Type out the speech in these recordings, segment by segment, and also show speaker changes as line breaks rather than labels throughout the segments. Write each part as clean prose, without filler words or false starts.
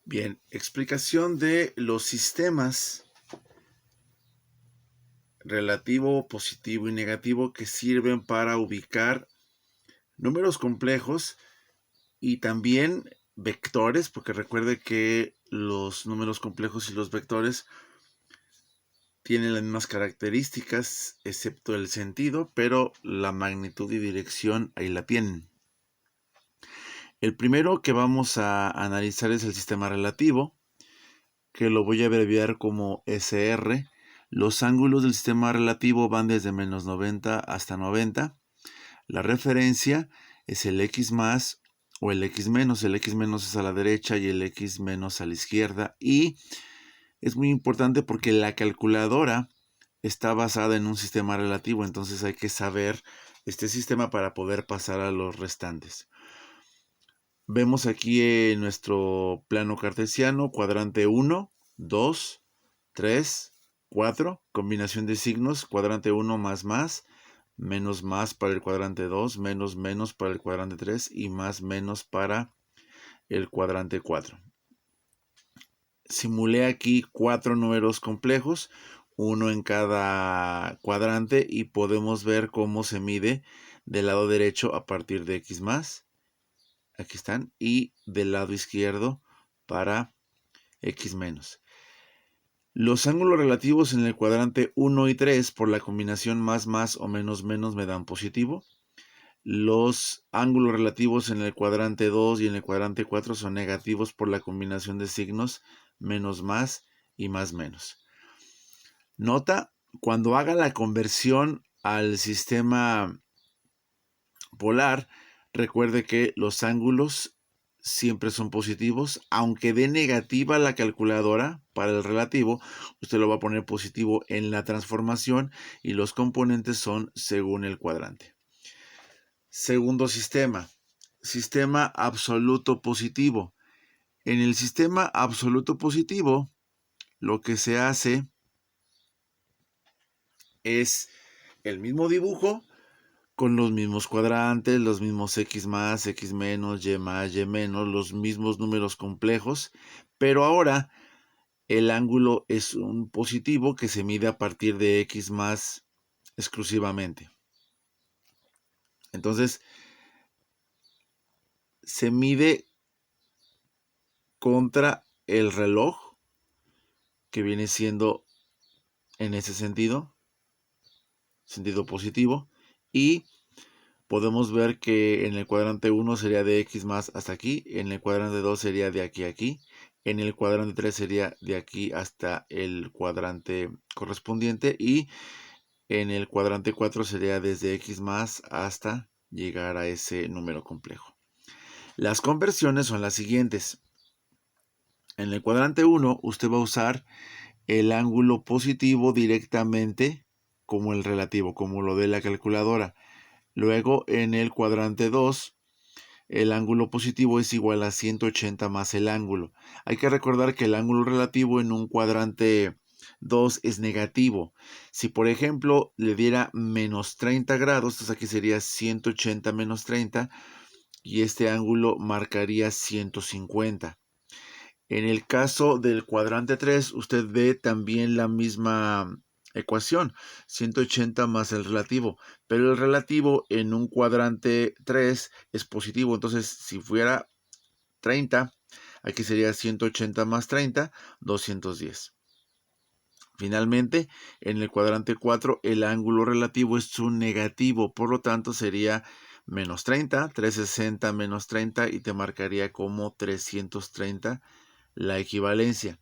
Bien, explicación de los sistemas relativo, positivo y negativo que sirven para ubicar números complejos y también vectores, porque recuerde que los números complejos y los vectores tienen las mismas características, excepto el sentido, pero la magnitud y dirección ahí la tienen. El primero que vamos a analizar es el sistema relativo, que lo voy a abreviar como SR. Los ángulos del sistema relativo van desde menos 90 hasta 90. La referencia es el X más o el X menos. El X menos es a la derecha y el X menos a la izquierda. Y es muy importante porque la calculadora está basada en un sistema relativo. Entonces hay que saber este sistema para poder pasar a los restantes. Vemos aquí en nuestro plano cartesiano, cuadrante 1, 2, 3, 4, combinación de signos, cuadrante 1 más, menos más para el cuadrante 2, menos menos para el cuadrante 3 y más menos para el cuadrante 4. Simulé aquí 4 números complejos, uno en cada cuadrante y podemos ver cómo se mide del lado derecho a partir de X más. Aquí están, y del lado izquierdo para X menos. Los ángulos relativos en el cuadrante 1 y 3 por la combinación más o menos me dan positivo. Los ángulos relativos en el cuadrante 2 y en el cuadrante 4 son negativos por la combinación de signos menos más y más menos. Nota, cuando haga la conversión al sistema polar, recuerde que los ángulos siempre son positivos, aunque dé negativa la calculadora para el relativo, usted lo va a poner positivo en la transformación y los componentes son según el cuadrante. Segundo sistema, sistema absoluto positivo. En el sistema absoluto positivo, lo que se hace es el mismo dibujo, con los mismos cuadrantes, los mismos X más, X menos, Y más, Y menos, los mismos números complejos, pero ahora el ángulo es un positivo que se mide a partir de X más exclusivamente. Entonces, se mide contra el reloj, que viene siendo en ese sentido positivo, y podemos ver que en el cuadrante 1 sería de X más hasta aquí, en el cuadrante 2 sería de aquí a aquí, en el cuadrante 3 sería de aquí hasta el cuadrante correspondiente y en el cuadrante 4 sería desde X más hasta llegar a ese número complejo. Las conversiones son las siguientes. En el cuadrante 1 usted va a usar el ángulo positivo directamente como el relativo, como lo de la calculadora. Luego en el cuadrante 2, el ángulo positivo es igual a 180 más el ángulo. Hay que recordar que el ángulo relativo en un cuadrante 2 es negativo. Si por ejemplo le diera menos 30 grados, entonces aquí sería 180 menos 30 y este ángulo marcaría 150. En el caso del cuadrante 3, usted ve también la misma ecuación, 180 más el relativo, pero el relativo en un cuadrante 3 es positivo, entonces si fuera 30, aquí sería 180 más 30, 210. Finalmente, en el cuadrante 4, el ángulo relativo es un negativo, por lo tanto sería menos 30, 360 menos 30 y te marcaría como 330 la equivalencia.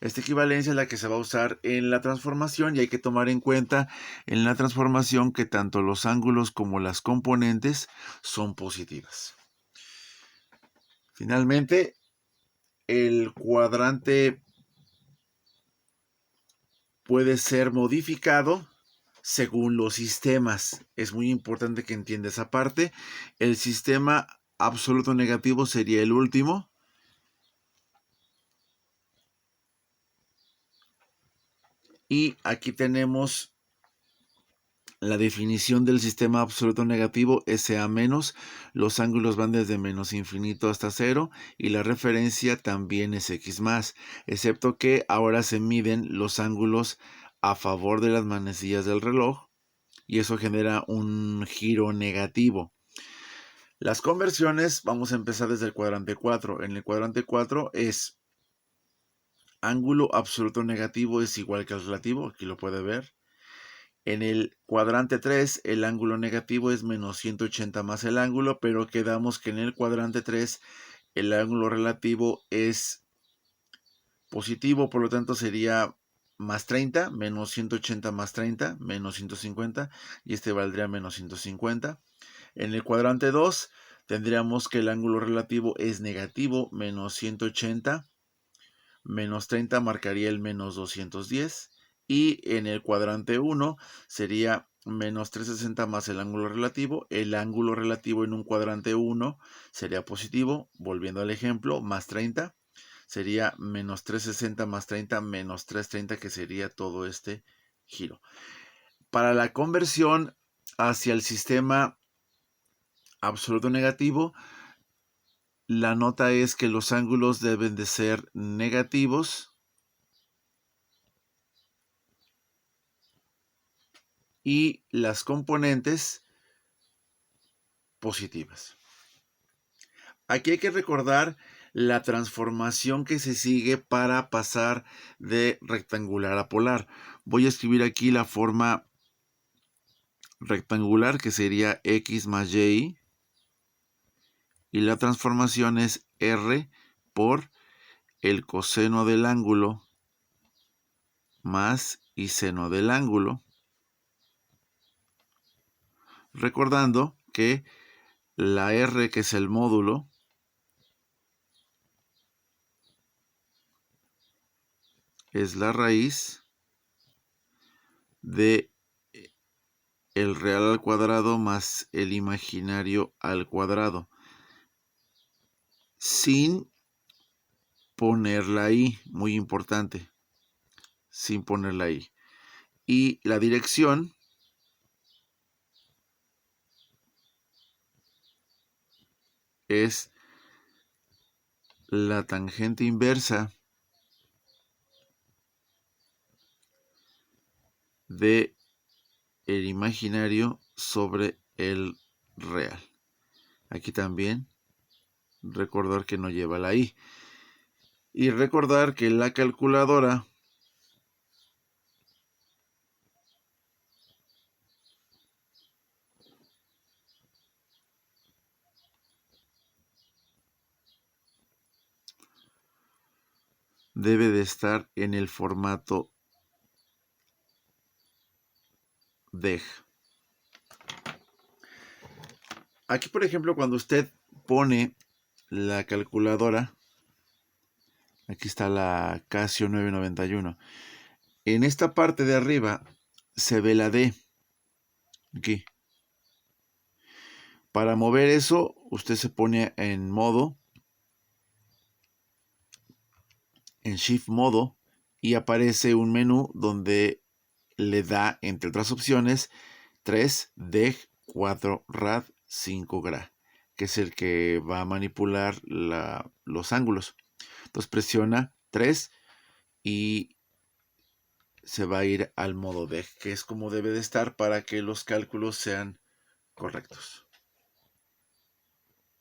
Esta equivalencia es la que se va a usar en la transformación y hay que tomar en cuenta en la transformación que tanto los ángulos como las componentes son positivas. Finalmente, el cuadrante puede ser modificado según los sistemas. Es muy importante que entienda esa parte. El sistema absoluto negativo sería el último. Y aquí tenemos La definición del sistema absoluto negativo es SA menos, los ángulos van desde menos infinito hasta 0 y la referencia también es X más, excepto que ahora se miden los ángulos a favor de las manecillas del reloj y eso genera un giro negativo. Las conversiones, vamos a empezar desde el cuadrante 4. En el cuadrante 4 es ángulo absoluto negativo es igual que al relativo, aquí lo puede ver. En el cuadrante 3, el ángulo negativo es menos 180 más el ángulo, pero quedamos que en el cuadrante 3 el ángulo relativo es positivo, por lo tanto sería más 30, menos 180 más 30, menos 150, y este valdría menos 150. En el cuadrante 2 tendríamos que el ángulo relativo es negativo, menos 180, menos 30 marcaría el menos 210. Y en el cuadrante 1 sería menos 360 más el ángulo relativo. El ángulo relativo en un cuadrante 1 sería positivo. Volviendo al ejemplo, más 30 sería menos 360 más 30 menos 330, que sería todo este giro. Para la conversión hacia el sistema absoluto negativo, la nota es que los ángulos deben de ser negativos y las componentes positivas. Aquí hay que recordar la transformación que se sigue para pasar de rectangular a polar. Voy a escribir aquí la forma rectangular, que sería x más y, y la transformación es r por el coseno del ángulo más y seno del ángulo, recordando que la r, que es el módulo, es la raíz de el real al cuadrado más el imaginario al cuadrado, sin poner la i, muy importante, sin poner la i. Y la dirección es la tangente inversa de el imaginario sobre el real. Aquí también recordar que no lleva la i. Y recordar que la calculadora debe de estar en el formato DEG. Aquí, por ejemplo, cuando usted pone la calculadora, aquí está la Casio 991. En esta parte de arriba se ve la D. Aquí. Para mover eso, usted se pone en modo, en Shift modo, y aparece un menú donde le da, entre otras opciones, 3 DEG, 4 RAD, 5 GRA, que es el que va a manipular los ángulos. Entonces presiona 3 y se va a ir al modo DEG, que es como debe de estar para que los cálculos sean correctos.